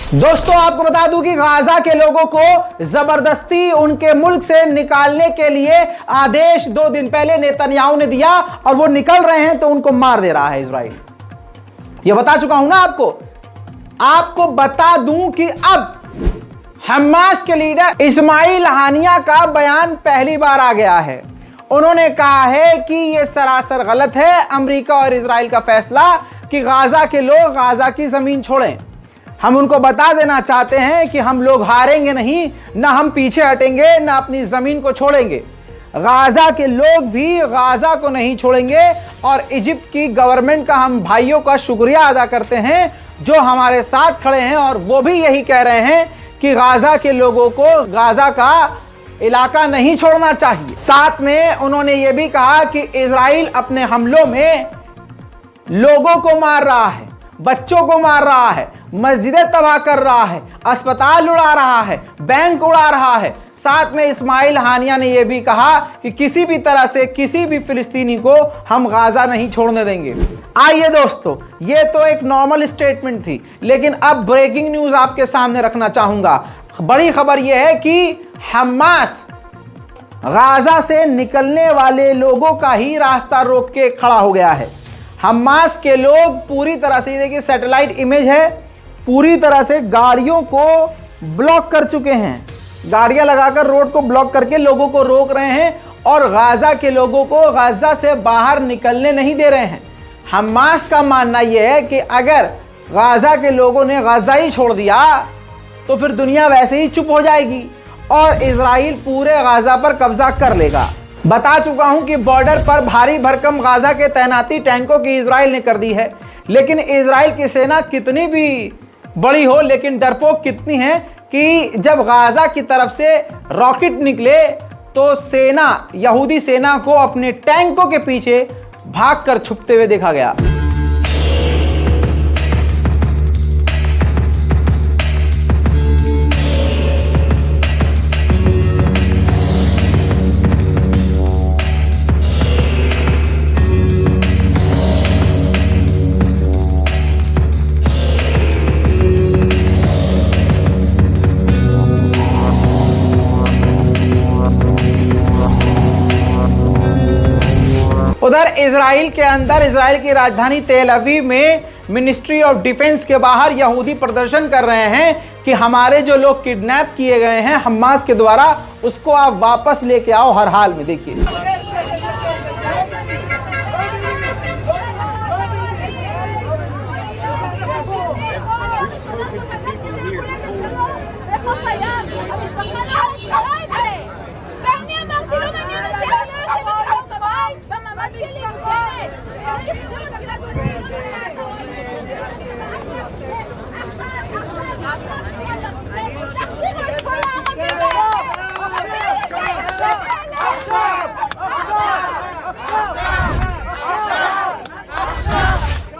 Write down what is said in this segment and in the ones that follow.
दोस्तों आपको बता दूं कि गाजा के लोगों को जबरदस्ती उनके मुल्क से निकालने के लिए आदेश 2 दिन पहले नेतन्याहू ने दिया और वो निकल रहे हैं तो उनको मार दे रहा है इजराइल। ये बता चुका हूं ना आपको बता दूं कि अब हमास के लीडर इस्माइल हानिया का बयान पहली बार आ गया है। उन्होंने कहा है कि यह सरासर गलत है अमेरिका और इजराइल का फैसला कि गाजा के लोग गाजा की जमीन छोड़ें। हम उनको बता देना चाहते हैं कि हम लोग हारेंगे नहीं, ना हम पीछे हटेंगे, ना अपनी जमीन को छोड़ेंगे। गाजा के लोग भी गाजा को नहीं छोड़ेंगे और इजिप्ट की गवर्नमेंट का हम भाइयों का शुक्रिया अदा करते हैं जो हमारे साथ खड़े हैं और वो भी यही कह रहे हैं कि गाजा के लोगों को गाजा का इलाका नहीं छोड़ना चाहिए। साथ में उन्होंने ये भी कहा कि इजराइल अपने हमलों में लोगों को मार रहा है, बच्चों को मार रहा है, मस्जिदें तबाह कर रहा है, अस्पताल उड़ा रहा है, बैंक उड़ा रहा है। साथ में इस्माइल हानिया ने यह भी कहा कि किसी भी तरह से किसी भी फिलिस्तीनी को हम गाजा नहीं छोड़ने देंगे। आइए दोस्तों, ये तो एक नॉर्मल स्टेटमेंट थी, लेकिन अब ब्रेकिंग न्यूज आपके सामने रखना चाहूंगा। बड़ी खबर यह है कि हमास गाजा से निकलने वाले लोगों का ही रास्ता रोक के खड़ा हो गया है। हमास के लोग पूरी तरह से, देखिए सैटेलाइट इमेज है, पूरी तरह से गाड़ियों को ब्लॉक कर चुके हैं। गाड़ियां लगाकर रोड को ब्लॉक करके लोगों को रोक रहे हैं और गाजा के लोगों को गाजा से बाहर निकलने नहीं दे रहे हैं। हमास का मानना यह है कि अगर गाजा के लोगों ने गाजा ही छोड़ दिया तो फिर दुनिया वैसे ही चुप हो जाएगी और इजराइल पूरे गाजा पर कब्जा कर लेगा। बता चुका हूं कि बॉर्डर पर भारी भरकम गाजा के तैनाती टैंकों की इजराइल ने कर दी है, लेकिन इजराइल की सेना कितनी भी बड़ी हो, लेकिन डरपोक कितनी है कि जब गाजा की तरफ से रॉकेट निकले तो सेना, यहूदी सेना को अपने टैंकों के पीछे भागकर छुपते हुए देखा गया। उधर इजराइल के अंदर, इजराइल की राजधानी तेल अवीव में मिनिस्ट्री ऑफ डिफेंस के बाहर यहूदी प्रदर्शन कर रहे हैं कि हमारे जो लोग किडनैप किए गए हैं हमास के द्वारा, उसको आप वापस लेके आओ हर हाल में। देखिए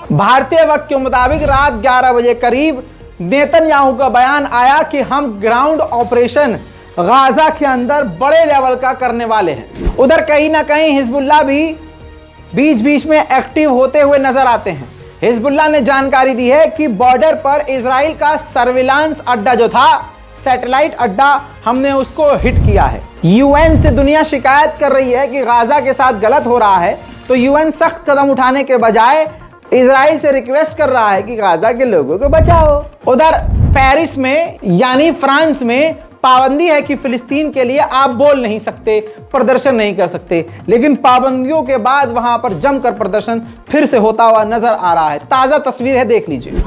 भारतीय वक्त के मुताबिक रात 11 बजे करीब नेतन्याहू का बयान आया कि हम ग्राउंड ऑपरेशन गाजा के अंदर बड़े लेवल का करने वाले हैं। उधर कहीं ना कहीं हिजबुल्लाह भी बीच बीच में एक्टिव होते हुए नजर आते हैं। हिजबुल्लाह ने जानकारी दी है कि बॉर्डर पर इजराइल का सर्विलांस अड्डा जो था, सैटेलाइट अड्डा, हमने उसको हिट किया है। यूएन से दुनिया शिकायत कर रही है कि गाजा के साथ गलत हो रहा है, तो यूएन सख्त कदम उठाने के बजाय इजराइल से रिक्वेस्ट कर रहा है कि गाजा के लोगों को बचाओ। उधर पेरिस में यानी फ्रांस में पाबंदी है कि फिलिस्तीन के लिए आप बोल नहीं सकते, प्रदर्शन नहीं कर सकते, लेकिन पाबंदियों के बाद वहां पर जमकर प्रदर्शन फिर से होता हुआ नजर आ रहा है। ताजा तस्वीर है, देख लीजिए।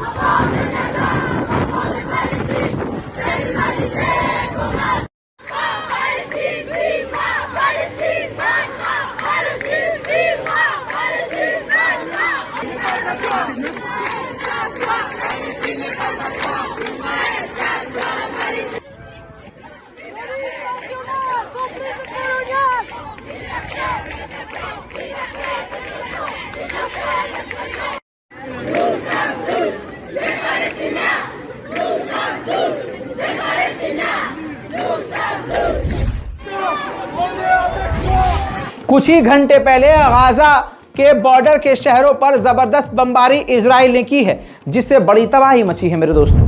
कुछ ही घंटे पहले गाजा के बॉर्डर के शहरों पर जबरदस्त बमबारी इजराइल ने की है, जिससे बड़ी तबाही मची है मेरे दोस्तों।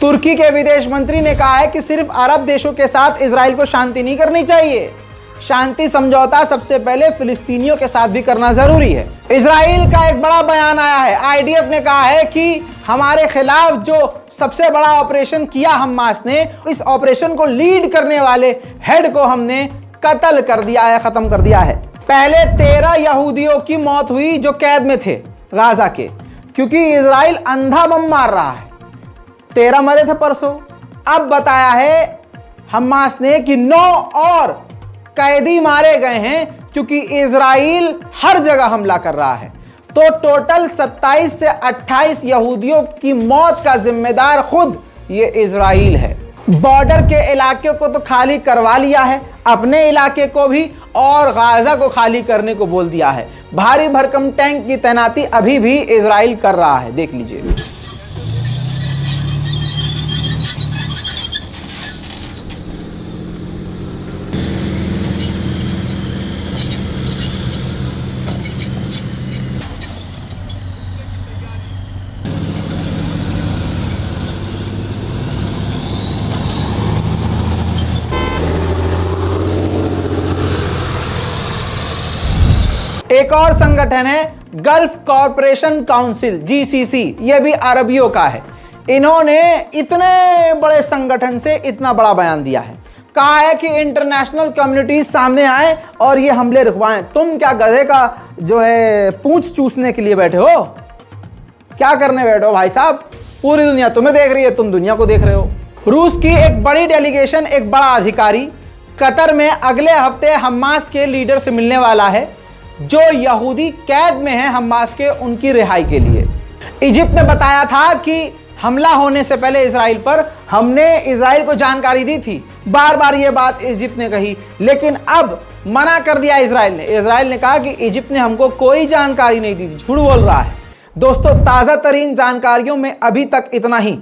तुर्की के विदेश मंत्री ने कहा है कि सिर्फ अरब देशों के साथ इजराइल को शांति नहीं करनी चाहिए, शांति समझौता सबसे पहले फिलिस्तीनियों के साथ भी करना जरूरी है। इजराइल का एक बड़ा बयान आया है। आईडीएफ ने कहा है कि हमारे खिलाफ जो सबसे बड़ा ऑपरेशन किया हमास ने, इस ऑपरेशन को लीड करने वाले हेड को हमने कत्ल कर दिया है, खत्म कर दिया है। पहले 13 यहूदियों की मौत हुई जो कैद में थे गाजा के, क्योंकि इजराइल अंधा बम मार रहा है। 13 मरे थे परसों। अब बताया है हमास ने कि 9 और कैदी मारे गए हैं, क्योंकि इजराइल हर जगह हमला कर रहा है। तो टोटल 27 से 28 यहूदियों की मौत का जिम्मेदार खुद ये इजराइल है। बॉर्डर के इलाके को तो खाली करवा लिया है, अपने इलाके को भी, और गाजा को खाली करने को बोल दिया है। भारी भरकम टैंक की तैनाती अभी भी इजराइल कर रहा है, देख लीजिए। एक और संगठन है गल्फ कॉरपोरेशन काउंसिल, जीसीसी, यह भी अरबियों का है। इन्होंने इतने बड़े संगठन से इतना बड़ा बयान दिया है, कहा है कि इंटरनेशनल कम्युनिटी सामने आए और ये हमले रुकवाएं। तुम क्या गधे का जो है पूंछ चूसने के लिए बैठे हो? क्या करने बैठे हो भाई साहब? पूरी दुनिया तुम्हें देख रही है, तुम दुनिया को देख रहे हो। रूस की एक बड़ी डेलीगेशन, एक बड़ा अधिकारी कतर में अगले हफ्ते हमास के लीडर से मिलने वाला है, जो यहूदी कैद में हैं हमास के, उनकी रिहाई के लिए। इजिप्ट ने बताया था कि हमला होने से पहले इजराइल पर हमने इजराइल को जानकारी दी थी, बार बार ये बात इजिप्ट ने कही, लेकिन अब मना कर दिया इजराइल ने। इजराइल ने कहा कि इजिप्ट ने हमको कोई जानकारी नहीं दी थी, झूठ बोल रहा है। दोस्तों, ताज़ा तरीन जानकारियों में अभी तक इतना ही।